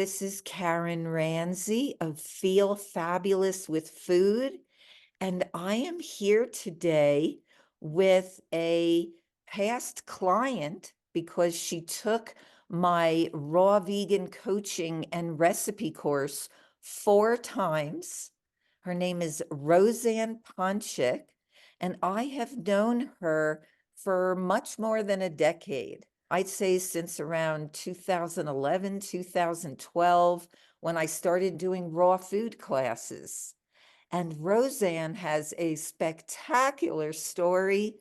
This is Karen Ranzi of Feel Fabulous with Food, and I am here today with a past client because she took my raw vegan coaching and recipe course 4 times. Her name is Rosanne P, and I have known her for much more than a decade. I'd say since around 2011, 2012, when I started doing raw food classes. And Rosanne has a spectacular story.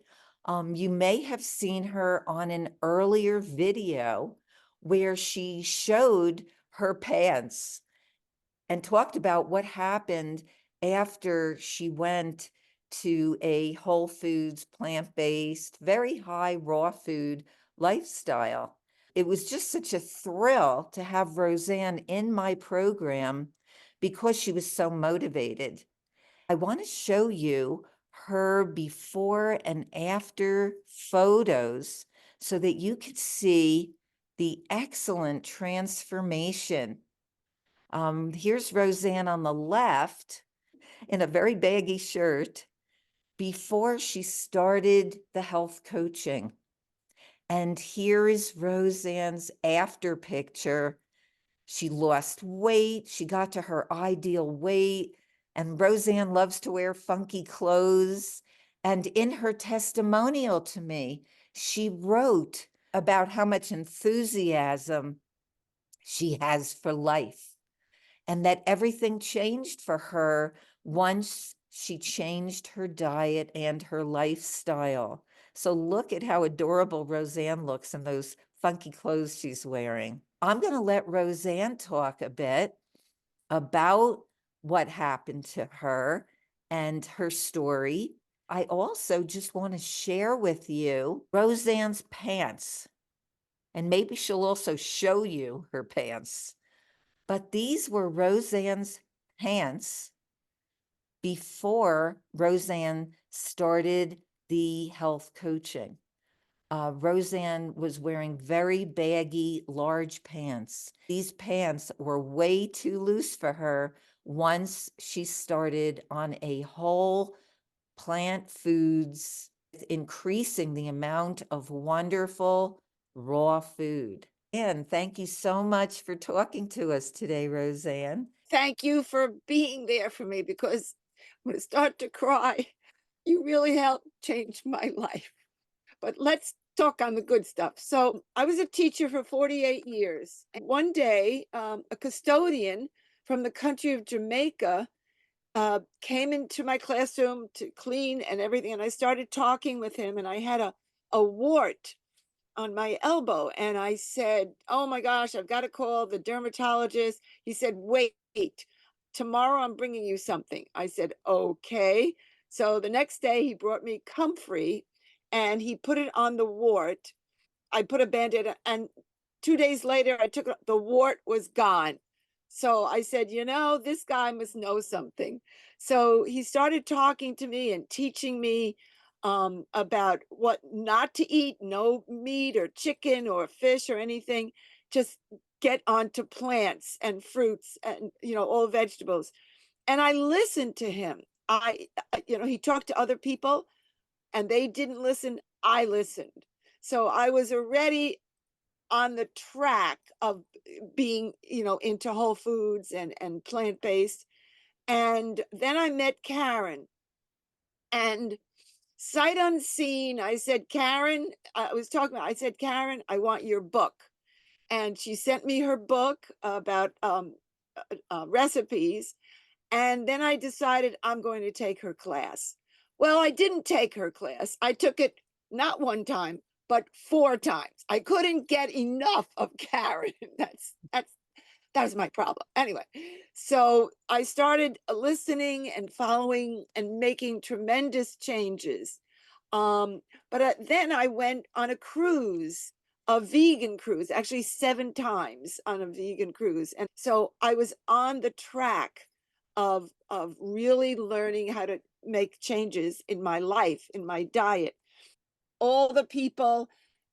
You may have seen her on an earlier video where she showed her pants and talked about what happened after she went to a Whole Foods, plant-based, very high raw food lifestyle. It was just such a thrill to have Rosanne in my program because she was so motivated. I want to show you her before and after photos so that you could see the excellent transformation. Here's Rosanne on the left in a very baggy shirt before she started the health coaching. And here is Rosanne's after picture. She lost weight. She got to her ideal weight. And Rosanne loves to wear funky clothes. And in her testimonial to me, she wrote about how much enthusiasm she has for life and that everything changed for her once she changed her diet and her lifestyle. So look at how adorable Rosanne looks in those funky clothes she's wearing. I'm going to let Rosanne talk a bit about what happened to her and her story. I also just want to share with you Rosanne's pants, and maybe she'll also show you her pants. But these were Rosanne's pants before Rosanne started the health coaching. Rosanne was wearing very baggy, large pants. These pants were way too loose for her once she started on a whole plant foods, increasing the amount of wonderful raw food. And thank you so much for talking to us today, Rosanne. Thank you for being there for me because I'm gonna start to cry. You really helped change my life. But let's talk on the good stuff. So I was a teacher for 48 years. And one day, a custodian from the country of Jamaica came into my classroom to clean and everything. And I started talking with him, and I had a wart on my elbow. And I said, "Oh my gosh, I've got to call the dermatologist." He said, "Wait, tomorrow I'm bringing you something." I said, "Okay." So the next day he brought me comfrey and he put it on the wart. I put a band-aid and 2 days later I took it, the wart was gone. So I said, this guy must know something. So he started talking to me and teaching me about what not to eat, no meat or chicken or fish or anything. Just get onto plants and fruits and all vegetables. And I listened to him. He talked to other people and they didn't listen. I listened. So I was already on the track of being, into whole foods and plant-based. And then I met Karen, and sight unseen, I said, "Karen," I said, "Karen, I want your book." And she sent me her book about recipes. And then I decided I'm going to take her class. Well, I didn't take her class. I took it not one time, but 4 times. I couldn't get enough of Karen. That was my problem. Anyway, so I started listening and following and making tremendous changes. But then I went on a cruise, a vegan cruise, actually 7 times on a vegan cruise. And so I was on the track of really learning how to make changes in my life, in my diet. All the people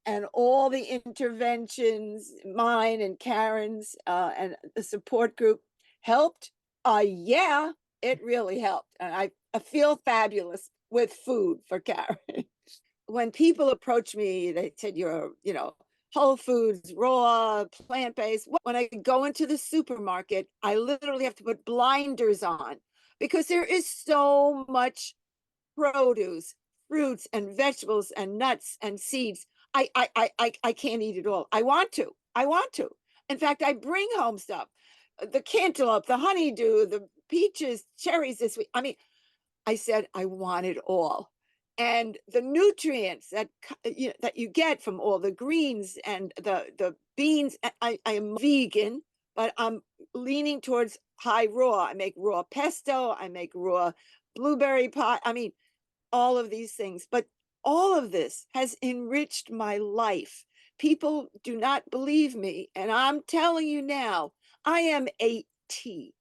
and all the interventions, mine and Karen's, and the support group helped. Yeah, it really helped. And I feel fabulous with food for Karen. When people approach me, they said, you're, whole foods, raw, plant-based. When I go into the supermarket, I literally have to put blinders on because there is so much produce, fruits and vegetables and nuts and seeds. I can't eat it all. I want to. I want to. In fact, I bring home stuff. The cantaloupe, the honeydew, the peaches, cherries this week. I mean, I said I want it all. And the nutrients that you get from all the greens and the beans. I am vegan, but I'm leaning towards high raw. I make raw pesto. I make raw blueberry pie. I mean, all of these things, but all of this has enriched my life. People do not believe me, and I'm telling you now, I am 80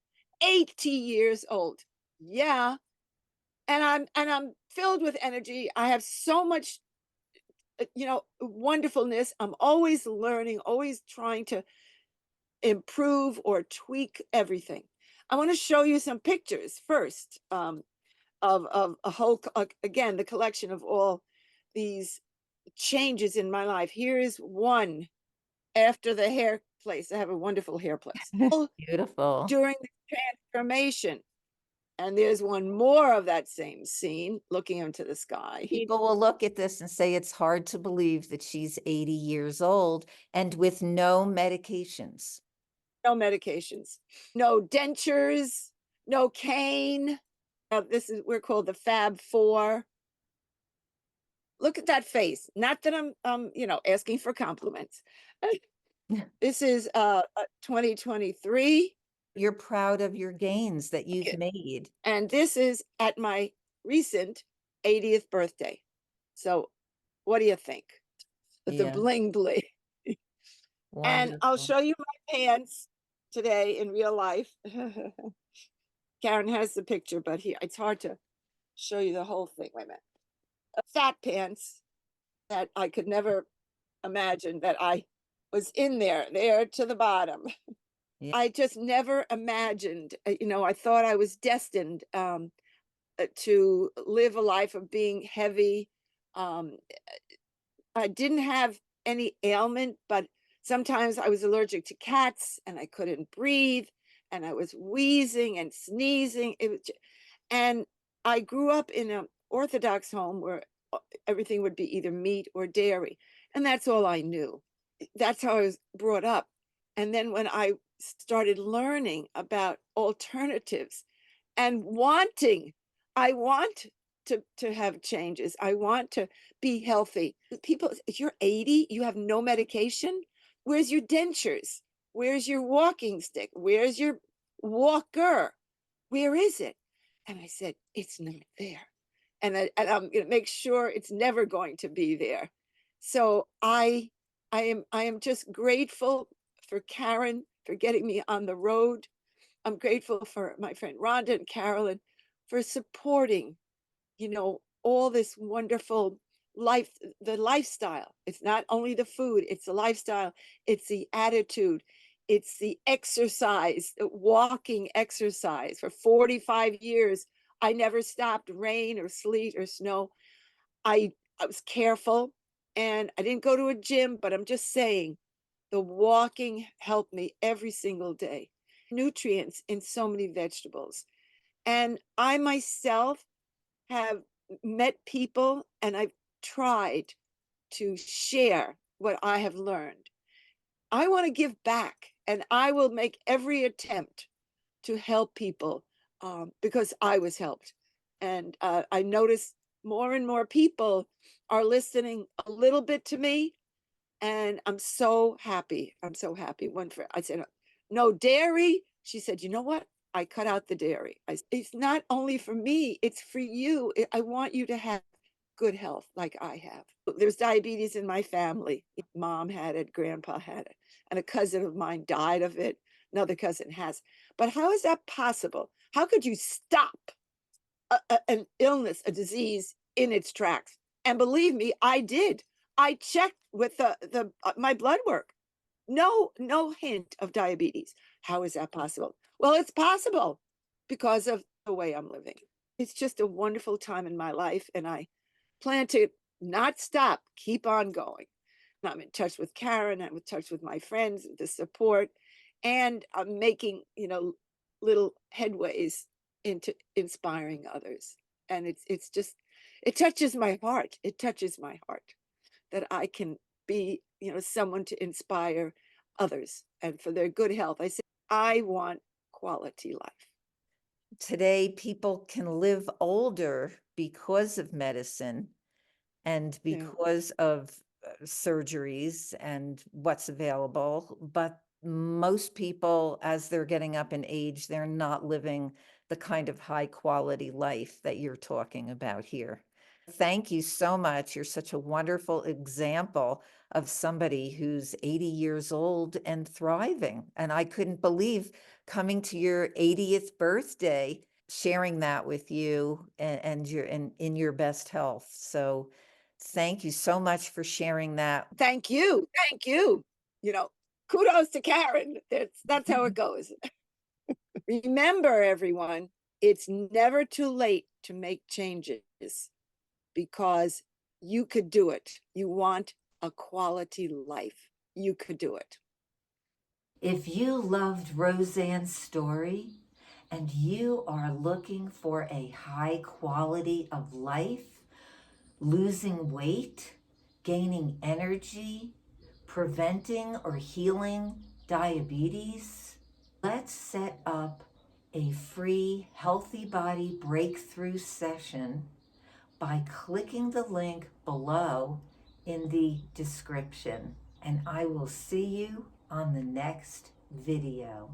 years old. Yeah, and I'm filled with energy. I have so much wonderfulness. I'm always learning, always trying to improve or tweak everything. I want to show you some pictures first. Of a whole again, the collection of all these changes in my life. Here is one after the hair place. I have a wonderful hair place. Beautiful. During the transformation. And there's one more of that same scene looking into the sky. People will look at this and say it's hard to believe that she's 80 years old and with no medications. No medications, no dentures, no cane. This is, we're called the Fab Four. Look at that face. Not that I'm asking for compliments. This is 2023. You're proud of your gains that you've made. And this is at my recent 80th birthday. So what do you think? The bling bling. And I'll show you my pants today in real life. Karen has the picture, but here it's hard to show you the whole thing. Wait a minute. Fat pants that I could never imagine that I was in there to the bottom. Yeah. I just never imagined, I thought I was destined to live a life of being heavy. I didn't have any ailment, but sometimes I was allergic to cats and I couldn't breathe and I was wheezing and sneezing. And I grew up in an Orthodox home where everything would be either meat or dairy. And that's all I knew. That's how I was brought up. And then when I started learning about alternatives and I want to have changes. I want to be healthy. People, if you're 80, you have no medication. Where's your dentures? Where's your walking stick? Where's your walker? Where is it? And I said, it's not there. And I'm going to make sure it's never going to be there. So I am just grateful for Karen for getting me on the road. I'm grateful for my friend Rhonda and Carolyn for supporting, all this wonderful life, the lifestyle. It's not only the food, it's the lifestyle, it's the attitude, it's the exercise, the walking exercise. For 45 years, I never stopped rain or sleet or snow. I was careful and I didn't go to a gym, but I'm just saying the walking helped me every single day. Nutrients in so many vegetables. And I myself have met people and I've tried to share what I have learned. I want to give back and I will make every attempt to help people because I was helped. And I notice more and more people are listening a little bit to me. And I'm so happy. I'm so happy. I said, no dairy. She said, you know what? I cut out the dairy. It's not only for me, it's for you. I want you to have good health like I have. There's diabetes in my family. Mom had it, grandpa had it, and a cousin of mine died of it. Another cousin has. But how is that possible? How could you stop an illness, a disease in its tracks? And believe me, I did. I checked with my blood work. No hint of diabetes. How is that possible? Well, it's possible because of the way I'm living. It's just a wonderful time in my life, and I plan to not stop, keep on going. I'm in touch with Karen, I'm in touch with my friends, the support, and I'm making, little headways into inspiring others. And it's just it touches my heart. It touches my heart that I can be, someone to inspire others and for their good health. I say I want quality life. Today, people can live older because of medicine and Yeah. because of surgeries and what's available. But most people, as they're getting up in age, they're not living the kind of high quality life that you're talking about here. Thank you so much. You're such a wonderful example of somebody who's 80 years old and thriving. And I couldn't believe coming to your 80th birthday, sharing that with you and you're in your best health. So thank you so much for sharing that. Thank you. Thank you. You know, kudos to Karen. That's how it goes. Remember, everyone, it's never too late to make changes because you could do it. You want a quality life. You could do it. If you loved Roseanne's story and you are looking for a high quality of life, losing weight, gaining energy, preventing or healing diabetes, let's set up a free Healthy Body Breakthrough session by clicking the link below in the description. And I will see you on the next video.